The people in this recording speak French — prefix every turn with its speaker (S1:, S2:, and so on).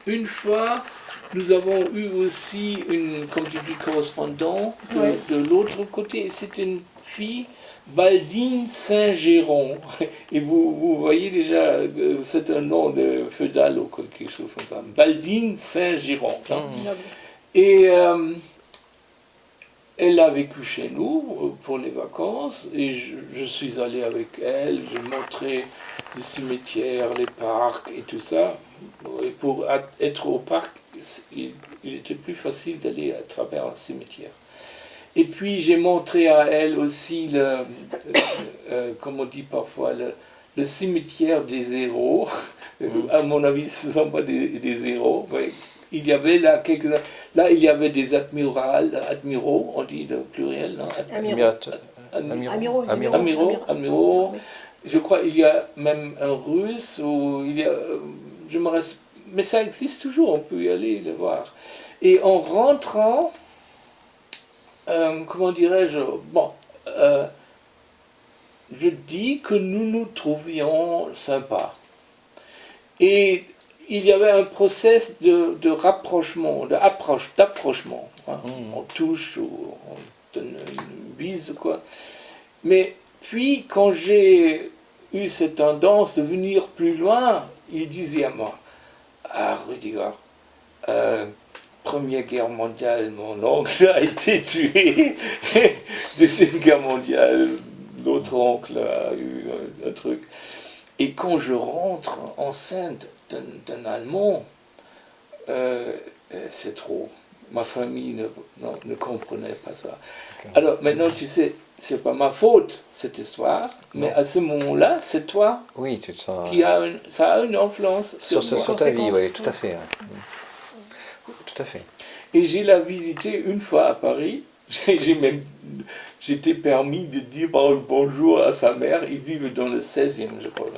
S1: une fois, nous avons eu aussi une, comme tu dis, correspondant
S2: Ouais.
S1: de l'autre côté. C'est une fille, Baldine Saint-Géron. Et vous voyez déjà, c'est un nom de feudal ou quelque chose comme ça. Baldine Saint-Géron. Hein.
S2: Noble.
S1: Et elle a vécu chez nous pour les vacances et je suis allé avec elle, j'ai montré les cimetières, les parcs et tout ça. Et pour être au parc, il était plus facile d'aller à travers un cimetière. Et puis j'ai montré à elle aussi comme on dit parfois, le cimetière des héros. À mon avis, ce ne sont pas des héros. Mais il y avait là il y avait des admiraux, on dit le pluriel, non? Amiraux.
S2: Oui.
S1: Je crois qu'il y a même un russe, ou il y a, je me reste, mais ça existe toujours, on peut y aller le voir. Et en rentrant, comment dirais-je, bon, je dis que nous nous trouvions sympas. Et il y avait un process de rapprochement, d'approchement. Hein. On touche ou on donne une bise ou quoi. Mais puis, quand j'ai eu cette tendance de venir plus loin, il disait à moi, ah Rudiger, Première Guerre mondiale, mon oncle a été tué. Deuxième Guerre mondiale, l'autre oncle a eu un truc. Et quand je rentre enceinte d'un Allemand, c'est trop. Ma famille ne comprenait pas ça. Okay. Alors maintenant, tu sais, c'est pas ma faute, cette histoire, non. Mais à ce moment-là, c'est toi
S3: oui, tu te sens...
S1: qui ça a une influence
S3: sur ta vie, oui, tout à fait. Tout à fait.
S1: Et j'ai la visité une fois à Paris. J'étais permis de dire bonjour à sa mère. Il vit dans le 16e, je crois.